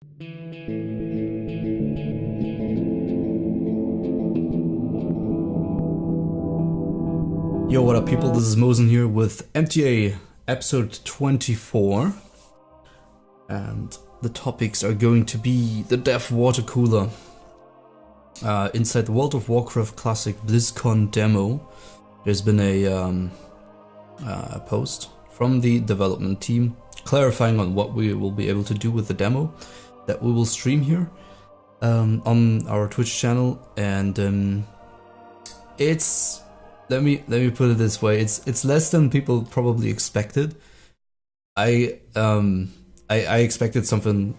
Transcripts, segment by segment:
Yo, what up people, this is Mosen here with MTA episode 24, and the topics are going to be the Dev water cooler inside the World of Warcraft Classic BlizzCon demo. There's been a post from the development team clarifying on what we will be able to do with the demo that we will stream here on our Twitch channel, and it's let me put it this way, it's less than people probably expected. I expected something,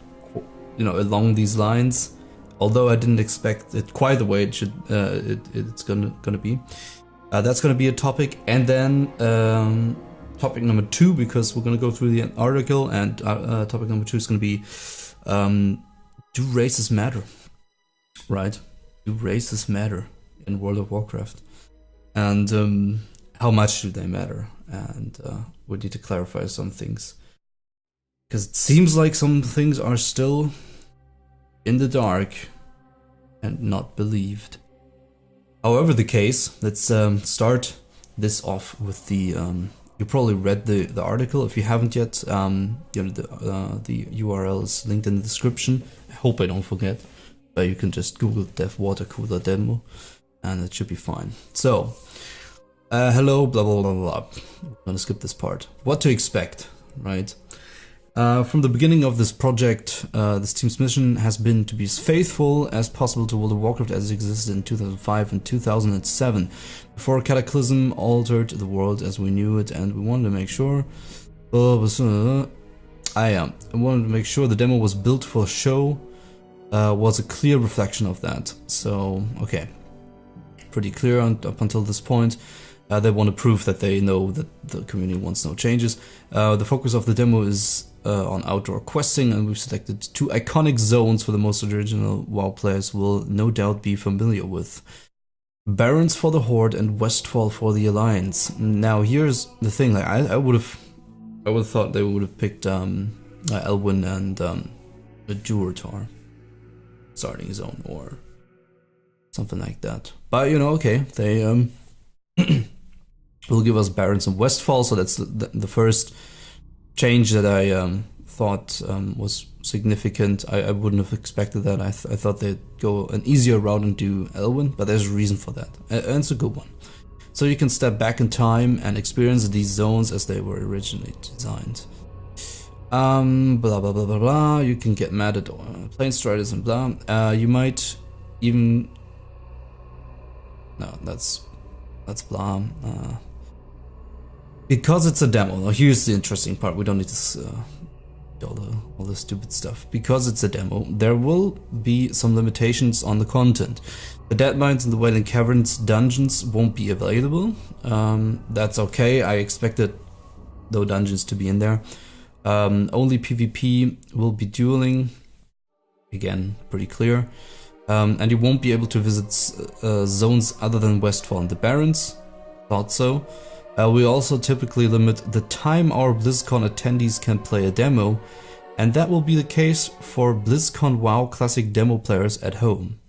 you know, along these lines, although I didn't expect it quite the way it should it's gonna be. That's gonna be a topic, and then topic number 2, because we're gonna go through the article, and topic number 2 is gonna be do races matter, right? Do races matter in World of Warcraft? And how much do they matter? And we need to clarify some things, because it seems like some things are still in the dark and not believed. However the case, let's start this off with the you probably read the article. If you haven't yet, you know, the URL is linked in the description. I hope I don't forget, but you can just Google Dev water cooler demo and it should be fine. So hello, blah blah blah blah. I'm gonna skip this part. What to expect, right? From the beginning of this project, this team's mission has been to be as faithful as possible to World of Warcraft as it existed in 2005 and 2007, before Cataclysm altered the world as we knew it, and we wanted to make sure I wanted to make sure the demo was built for show, was a clear reflection of that. So, okay. Pretty clear up until this point. They want to prove that they know that the community wants no changes. The focus of the demo is on outdoor questing, and we've selected 2 iconic zones for the most original WoW players will no doubt be familiar with. Barrens for the Horde and Westfall for the Alliance. Now here's the thing, like I would have thought they would have picked Elwyn and the Durotar starting zone or something like that. But you know, okay, they will give us Barrens and Westfall, so that's the first change that I thought was significant. I wouldn't have expected that. I thought they'd go an easier route and do Elwyn, but there's a reason for that, and it's a good one. So you can step back in time and experience these zones as they were originally designed. Blah blah blah blah blah. You can get mad at Planestriders and blah. You might even that's blah. Because it's a demo. Now here's the interesting part. We don't need to all the stupid stuff. Because it's a demo, there will be some limitations on the content. The Deadmines and the Wailing Caverns dungeons won't be available. That's okay. I expected those dungeons to be in there. Only PvP will be dueling. Again, pretty clear. And you won't be able to visit zones other than Westfall and the Barrens. Thought so. We also typically limit the time our BlizzCon attendees can play a demo, and that will be the case for BlizzCon WoW Classic demo players at home.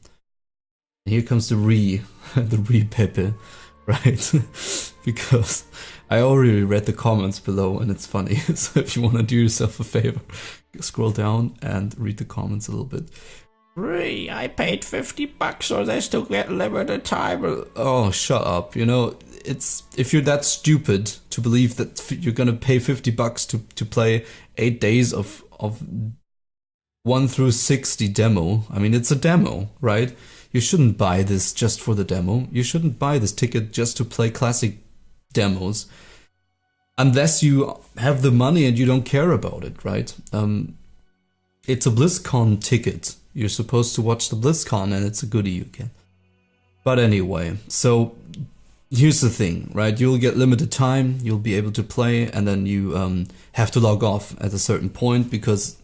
And here comes the Pepe, right? Because I already read the comments below and it's funny. So if you want to do yourself a favor, scroll down and read the comments a little bit. I paid $50 so they still get limited time. Oh, shut up. You know, it's if you're that stupid to believe that you're gonna pay $50 to play 8 days of 1 through 60 demo. I mean, it's a demo, right? You shouldn't buy this just for the demo. You shouldn't buy this ticket just to play classic demos, unless you have the money and you don't care about it, right? It's a BlizzCon ticket. You're supposed to watch the BlizzCon, and it's a goodie you get. But anyway, so here's the thing, right? You'll get limited time, you'll be able to play, and then you have to log off at a certain point, because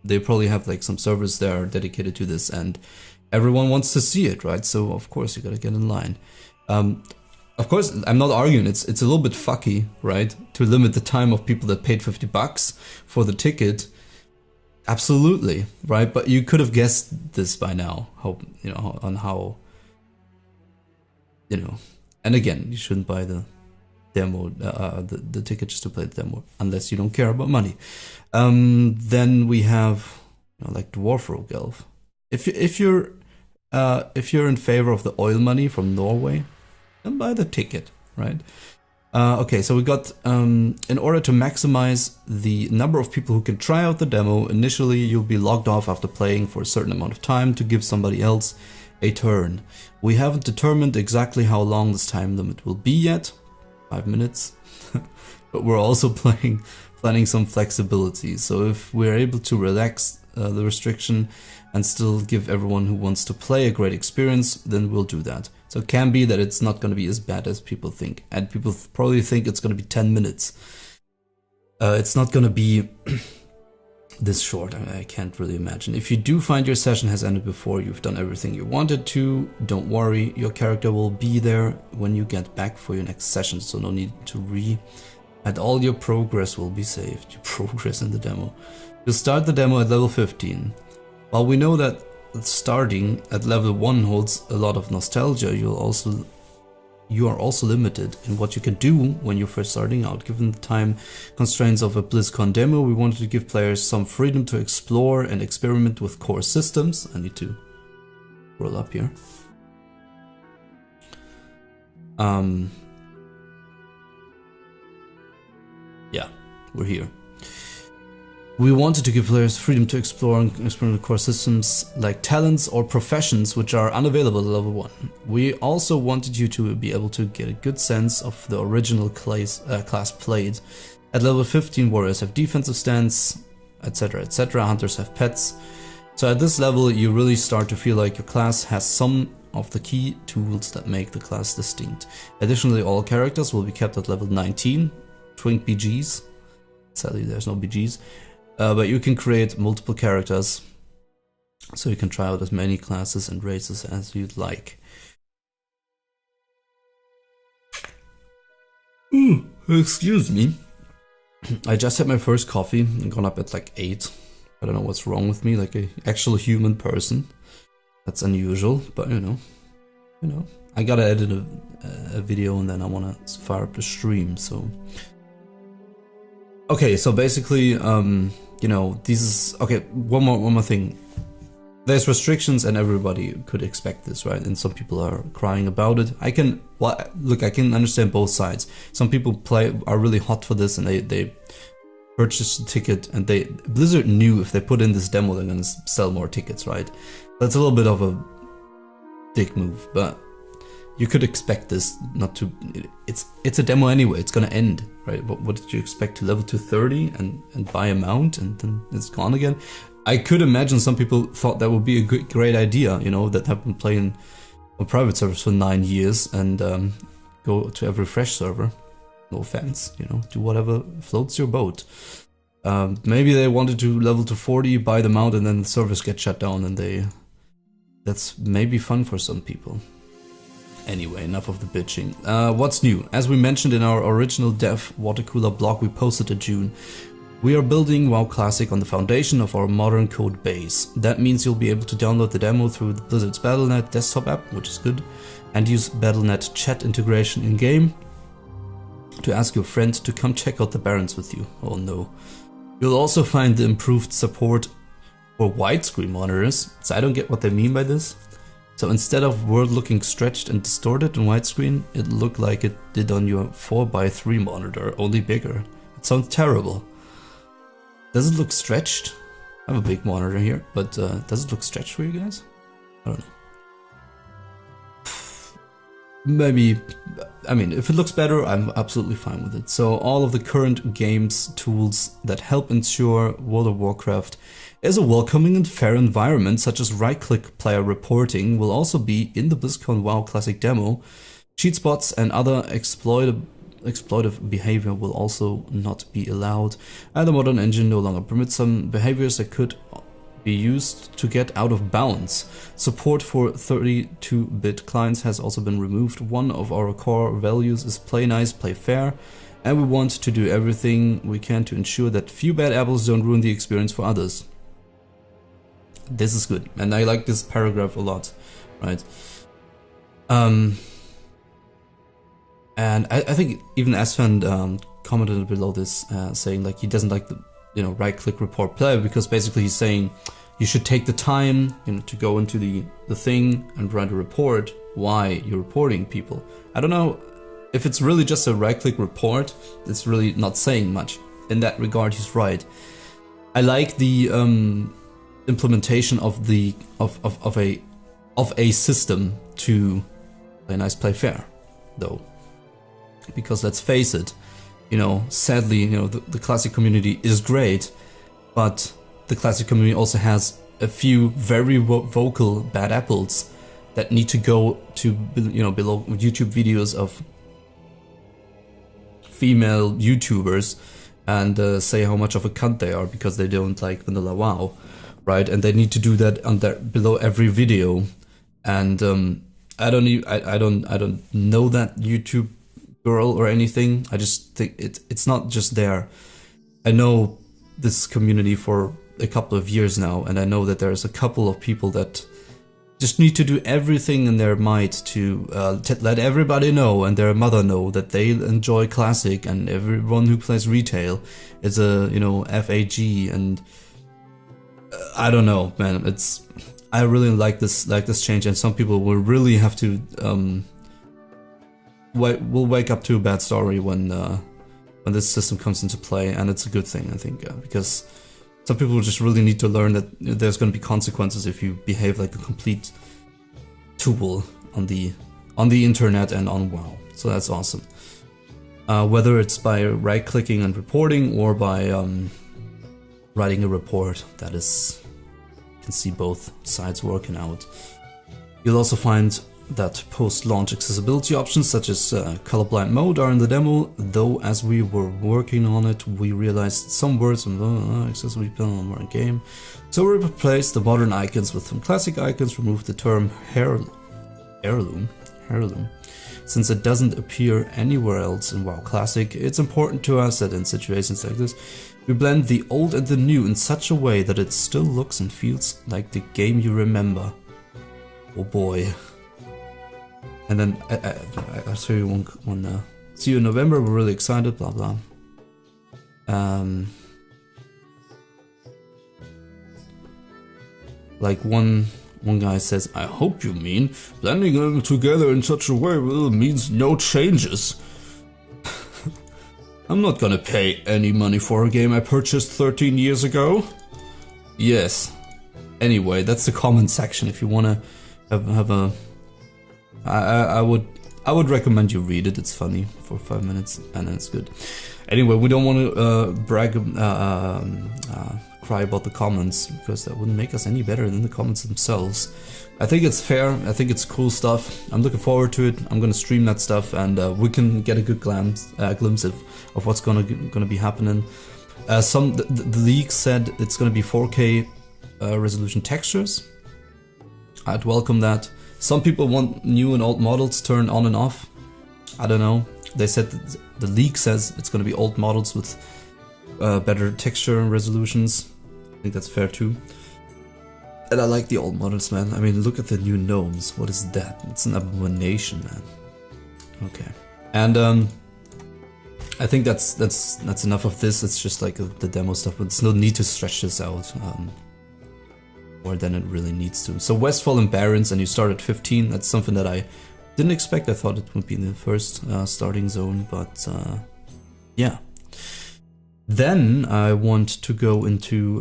they probably have like some servers that are dedicated to this, and everyone wants to see it, right? So of course you gotta get in line. Of course, I'm not arguing, it's a little bit fucky, right? To limit the time of people that paid $50 for the ticket. Absolutely, right? But you could have guessed this by now. How, you know, on how, you know. And again, you shouldn't buy the demo, the ticket just to play the demo, unless you don't care about money. Then we have, you know, like Dwarf Rogue Elf. If you're in favor of the oil money from Norway, then buy the ticket, right? Okay, so we got, in order to maximize the number of people who can try out the demo, initially you'll be logged off after playing for a certain amount of time to give somebody else a turn. We haven't determined exactly how long this time limit will be yet, 5 minutes, but we're also planning some flexibility. So if we're able to relax the restriction and still give everyone who wants to play a great experience, then we'll do that. So it can be that it's not going to be as bad as people think, and people probably think it's going to be 10 minutes. It's not going to be this short. I can't really imagine. If you do find your session has ended before you've done everything you wanted to, don't worry, your character will be there when you get back for your next session, so no need to and all your progress will be saved. Your progress in the demo. You'll start the demo at level 15. While we know that starting at level 1 holds a lot of nostalgia, you are also limited in what you can do when you're first starting out. Given the time constraints of a BlizzCon demo, we wanted to give players some freedom to explore and experiment with core systems. I need to roll up here. Yeah, we're here. We wanted to give players freedom to explore and experiment with core systems like talents or professions which are unavailable at level 1. We also wanted you to be able to get a good sense of the original class played. At level 15, warriors have defensive stance, etc, etc. Hunters have pets. So at this level, you really start to feel like your class has some of the key tools that make the class distinct. Additionally, all characters will be kept at level 19, twink BGs. Sadly, there's no BGs. But you can create multiple characters, so you can try out as many classes and races as you'd like. Excuse me. I just had my first coffee and gone up at like 8. I don't know what's wrong with me, like an actual human person. That's unusual, but you know. I gotta edit a video and then I wanna fire up the stream, so. Okay, so basically, you know, okay, one more thing. There's restrictions and everybody could expect this, right? And some people are crying about it. I can understand both sides. Some people are really hot for this and they purchase the ticket, and Blizzard knew if they put in this demo they're gonna sell more tickets, right? That's a little bit of a dick move, but you could expect this not to. It's a demo anyway. It's gonna end, right? What did you expect, to level to 30 and buy a mount and then it's gone again? I could imagine some people thought that would be a great idea. You know, that have been playing on private servers for 9 years and go to every fresh server. No offense, you know, do whatever floats your boat. Maybe they wanted to level to 40, buy the mount, and then the servers get shut down, and that's maybe fun for some people. Anyway, enough of the bitching. What's new? As we mentioned in our original dev water cooler blog we posted in June, we are building WoW Classic on the foundation of our modern code base. That means you'll be able to download the demo through the Blizzard's Battle.net desktop app, which is good, and use Battle.net chat integration in-game to ask your friend to come check out the Barrens with you. Oh no. You'll also find the improved support for widescreen monitors, so I don't get what they mean by this. So instead of world looking stretched and distorted in widescreen, it looked like it did on your 4x3 monitor, only bigger. It sounds terrible. Does it look stretched? I have a big monitor here, but does it look stretched for you guys? I don't know. Maybe, I mean, if it looks better, I'm absolutely fine with it. So all of the current games tools that help ensure World of Warcraft is a welcoming and fair environment, such as right-click player reporting, will also be in the BlizzCon WoW Classic demo. Cheat spots and other exploitive behavior will also not be allowed, and the modern engine no longer permits some behaviors that could be used to get out of bounds. Support for 32-bit clients has also been removed. One of our core values is play nice, play fair, and we want to do everything we can to ensure that few bad apples don't ruin the experience for others. This is good, and I like this paragraph a lot, right? And I think even Asfand commented below this, saying like he doesn't like the right-click report play, because basically he's saying you should take the time to go into the thing and write a report why you're reporting people. I don't know if it's really just a right-click report. It's really not saying much. In that regard, he's right. I like the implementation of a system to play nice, play fair, though, because let's face it, sadly, the classic community is great, but the classic community also has a few very vocal bad apples that need to go to below YouTube videos of female YouTubers and say how much of a cunt they are because they don't like vanilla WoW, right? And they need to do that below every video. And I don't know that YouTube girl or anything. I just think it's not just there. I know this community for a couple of years now, and I know that there's a couple of people that just need to do everything in their might to let everybody know and their mother know that they enjoy classic, and everyone who plays retail is a FAG, and I don't know, man. I really like this change, and some people will really have to will wake up to a bad story when this system comes into play, and it's a good thing, I think, because some people just really need to learn that there's going to be consequences if you behave like a complete tool on the internet and on WoW. So that's awesome. Whether it's by right-clicking and reporting or by writing a report, that is, you can see both sides working out. You'll also find that post-launch accessibility options such as colorblind mode are in the demo, though as we were working on it we realized some words from accessibility panel were in game. So we replaced the modern icons with some classic icons, removed the term heirloom, since it doesn't appear anywhere else in WoW Classic. It's important to us that in situations like this we blend the old and the new in such a way that it still looks and feels like the game you remember. Oh boy. And then I'll show you one see you in November, we're really excited, blah blah. Like one guy says, I hope you mean blending them together in such a way means no changes. I'm not gonna pay any money for a game I purchased 13 years ago. Yes. Anyway, that's the comment section if you wanna have a I would recommend you read it. It's funny for 5 minutes and it's good. Anyway, we don't want to cry about the comments, because that wouldn't make us any better than the comments themselves. I think it's fair. I think it's cool stuff. I'm looking forward to it. I'm gonna stream that stuff, and we can get a good glimpse of what's gonna be happening. The leak said it's gonna be 4K resolution textures. I'd welcome that. Some people want new and old models turned on and off. I don't know. They said that the leak says it's going to be old models with better texture and resolutions. I think that's fair too. And I like the old models, man. I mean, look at the new gnomes. What is that? It's an abomination, man. Okay. And I think that's enough of this. It's just like the demo stuff, but there's no need to stretch this out. More than it really needs to. So Westfall and Barrens, and you start at 15. That's something that I didn't expect. I thought it would be in the first starting zone, but yeah. Then I want to go into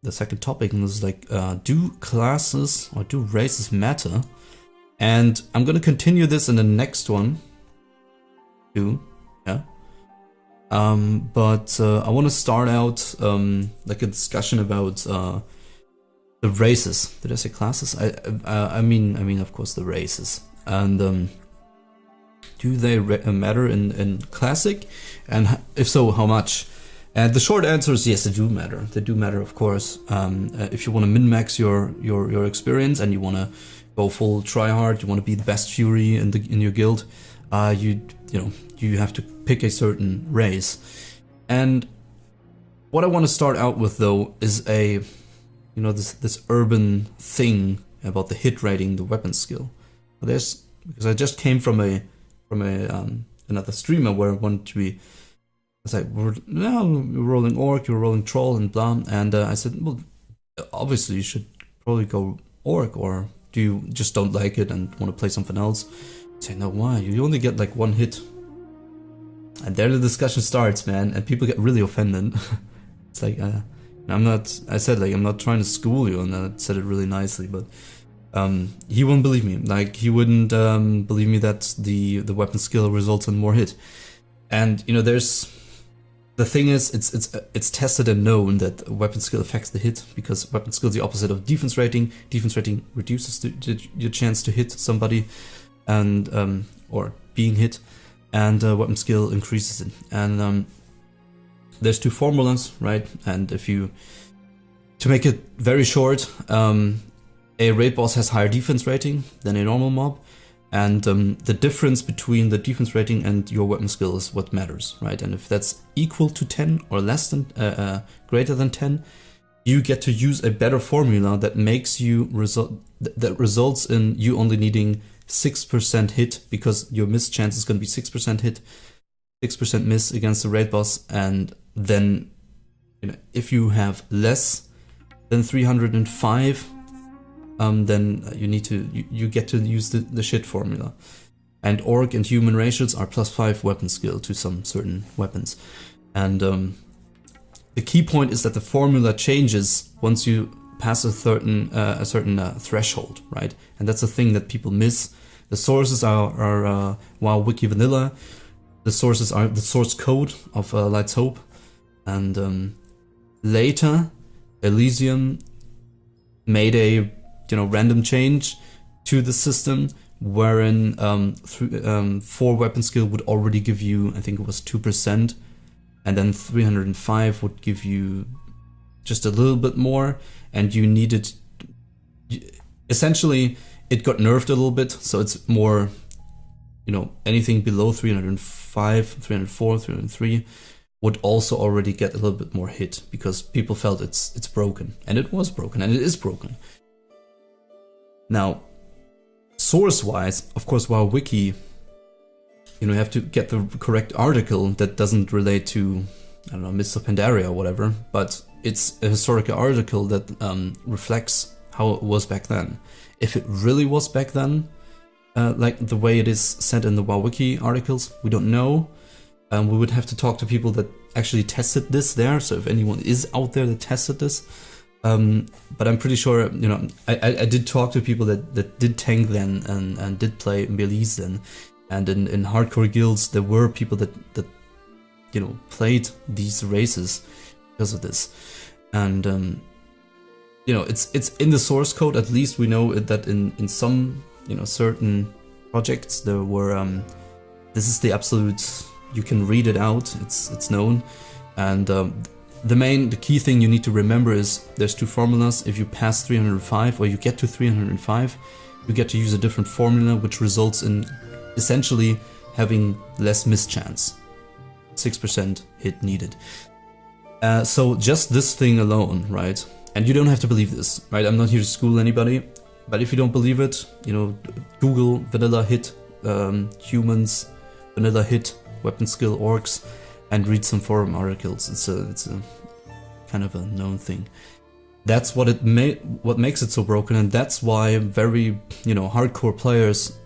the second topic, and this is like, do classes or do races matter? And I'm gonna continue this in the next one too. Yeah. But I want to start out like a discussion about the races. Did I say classes? I mean, of course, the races. And do they matter in Classic? And if so, how much? And the short answer is yes, they do matter. They do matter, of course. If you want to min-max your experience and you want to go full try-hard, you want to be the best Fury in your guild, you have to pick a certain race. And what I want to start out with, though, is a you know, this urban thing about the hit rating, the weapon skill. Because I just came from another streamer where I wanted to be. It's like, we're rolling orc, you're rolling troll, and blah. And I said, well, obviously you should probably go orc, or do you just don't like it and want to play something else? I say, no, why? You only get like one hit. And there the discussion starts, man, and people get really offended. It's like, I said, like, I'm not trying to school you, and I said it really nicely, but he wouldn't believe me. Like, he wouldn't believe me that the weapon skill results in more hit. And, you know, the thing is, it's tested and known that weapon skill affects the hit, because weapon skill is the opposite of defense rating. Defense rating reduces your chance to hit somebody, and or being hit, and weapon skill increases it. And there's two formulas, right? And to make it very short, a raid boss has higher defense rating than a normal mob, and the difference between the defense rating and your weapon skill is what matters, right? And if that's equal to 10 or less than, greater than 10, you get to use a better formula that makes you that results in you only needing 6% hit, because your miss chance is going to be 6% hit, 6% miss against the raid boss. And then, you know, if you have less than 305, then you get to use the shit formula. And orc and human ratios are +5 weapon skill to some certain weapons. And the key point is that the formula changes once you pass a certain threshold, right? And that's the thing that people miss. The sources are WoW Wiki Vanilla. The sources are the source code of Light's Hope. And later, Elysium made a random change to the system, wherein 4 weapon skill would already give you, I think it was 2%, and then 305 would give you just a little bit more, and you needed, essentially it got nerfed a little bit, so it's more, anything below 305, 304, 303 would also already get a little bit more hit, because people felt it's broken, and it was broken, and it is broken. Now, source-wise, of course, WoW Wiki, you have to get the correct article that doesn't relate to, I don't know, Mists of Pandaria or whatever, but it's a historical article that reflects how it was back then. If it really was back then, like the way it is said in the WoW Wiki articles, we don't know. We would have to talk to people that actually tested this there, so if anyone is out there that tested this. But I'm pretty sure, I did talk to people that did tank then and did play melees then. And in hardcore guilds, there were people that played these races because of this. And, it's in the source code. At least we know that in some, certain projects there were, this is the absolute, you can read it out, it's known. And the key thing you need to remember is there's 2 formulas. If you pass 305 or you get to 305, you get to use a different formula, which results in essentially having less miss chance. 6% hit needed. So just this thing alone, right? And you don't have to believe this, right? I'm not here to school anybody, but if you don't believe it, Google vanilla hit humans, vanilla hit weapon skill orcs, and read some forum articles. It's a kind of a known thing. That's what makes it so broken, and that's why very hardcore players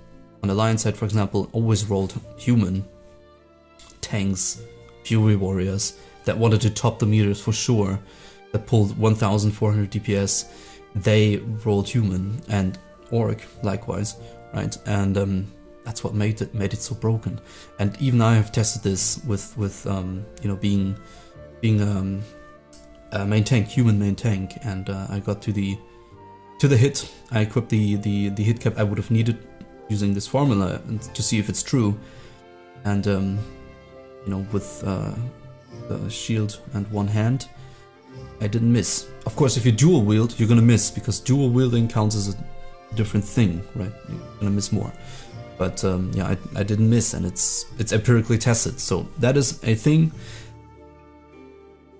on the Lion side, for example, always rolled human tanks, fury warriors that wanted to top the meters for sure, that pulled 1400 DPS. They rolled human, and orc likewise, right? And that's what made it so broken. And even I have tested this with being a main tank, human main tank, and I got to the hit. I equipped the hit cap I would have needed using this formula to see if it's true. And with the shield and one hand, I didn't miss. Of course, if you dual wield, you're gonna miss, because dual wielding counts as a different thing, right? You're gonna miss more. But I didn't miss, and it's empirically tested. So that is a thing.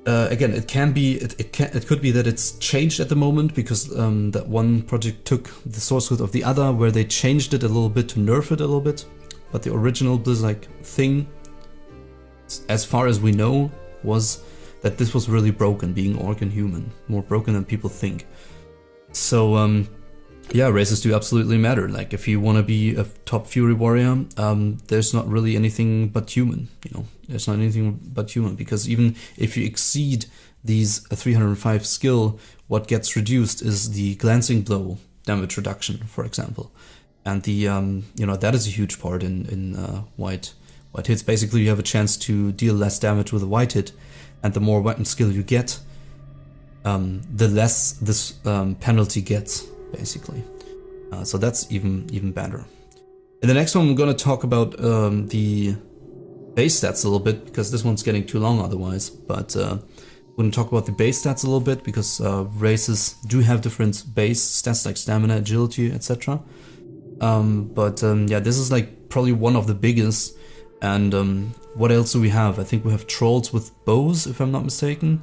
Again, it can be, it could be that it's changed at the moment because that one project took the source code of the other, where they changed it a little bit to nerf it a little bit. But the original Blizzard thing, as far as we know, was that this was really broken, being orc and human, more broken than people think. So yeah, races do absolutely matter. Like if you want to be a top Fury warrior, there's not really anything but human, you know. There's not anything but human, because even if you exceed these 305 skill, what gets reduced is the glancing blow damage reduction, for example. And the you know, that is a huge part in white hits. Basically, you have a chance to deal less damage with a white hit, and the more weapon skill you get, the less this penalty gets, basically. So that's even better. In the next one, we're going to talk about the base stats a little bit, because this one's getting too long otherwise. But we're going to talk about the base stats a little bit, because races do have different base stats like stamina, agility, etc. Yeah, this is like probably one of the biggest. And what else do we have? I think we have trolls with bows, if I'm not mistaken.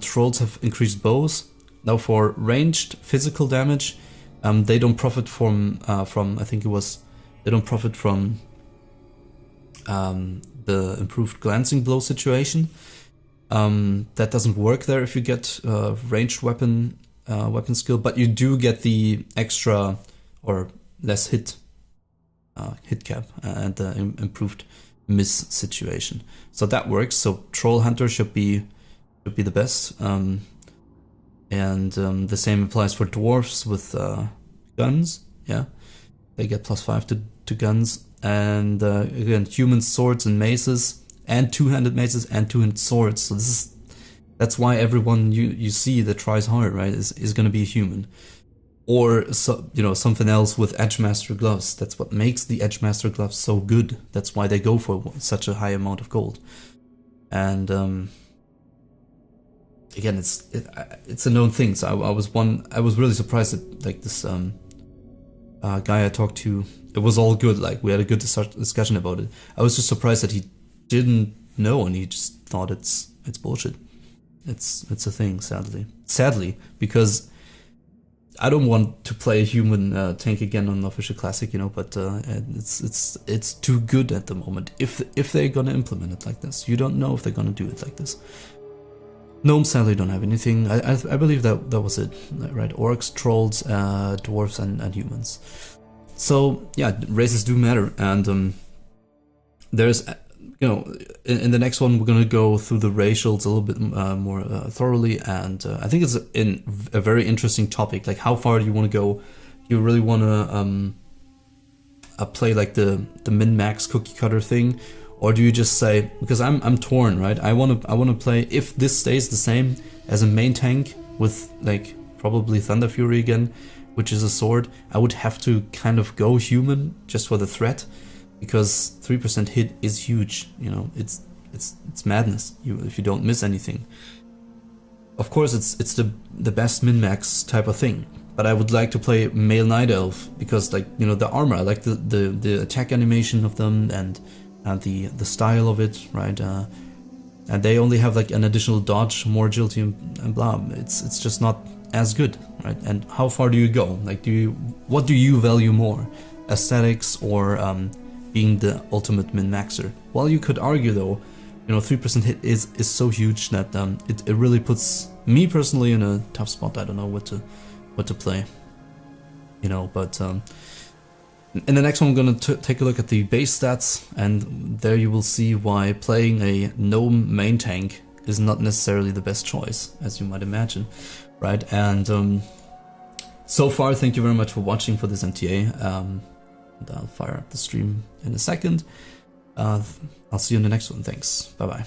Trolls have increased bows. Now for ranged physical damage, they don't profit from I think it was, they don't profit from the improved glancing blow situation. That doesn't work there if you get ranged weapon skill, but you do get the extra or less hit cap and the improved miss situation. So that works. So troll hunter should be the best. And the same applies for dwarves with guns. Yeah, they get +5 to guns. And again, human swords and maces, and two-handed maces and two-handed swords. So that's why everyone you see that tries hard, right, is going to be a human, or so, you know, something else with Edgemaster gloves. That's what makes the Edgemaster gloves so good. That's why they go for such a high amount of gold. And again, it's a known thing. So I was really surprised that like this guy I talked to, it was all good. Like we had a good discussion about it. I was just surprised that he didn't know and he just thought it's bullshit. It's a thing, sadly, because I don't want to play a human tank again on official classic, you know. But it's too good at the moment. If they're gonna implement it like this, you don't know if they're gonna do it like this. Gnomes sadly don't have anything. I believe that was it, right? Orcs, trolls, dwarves, and humans. So yeah, races do matter, and there's, you know, in the next one we're gonna go through the racials a little bit more thoroughly, and I think it's a very interesting topic. Like, how far do you want to go? Do you really want to play like the min-max cookie cutter thing, or do you just say, because I'm torn, right? I want to play, if this stays the same, as a main tank with like probably Thunder Fury again, which is a sword. I would have to kind of go human just for the threat, because 3% hit is huge. You know, it's madness. If you don't miss anything. Of course, it's the best min-max type of thing. But I would like to play male night elf, because, like, you know, the armor, I like the attack animation of them, and the style of it, right? And they only have like an additional dodge, more agility, and blah. It's just not as good, right? And how far do you go? Like, what do you value more, aesthetics or being the ultimate min-maxer? Well, you could argue though, you know, 3% hit is so huge that it really puts me personally in a tough spot. I don't know what to play, you know. But in the next one, I'm gonna take a look at the base stats, and there you will see why playing a gnome main tank is not necessarily the best choice, as you might imagine, right? And so far, thank you very much for watching for this MTA. And I'll fire up the stream in a second. I'll see you in the next one. Thanks. Bye bye.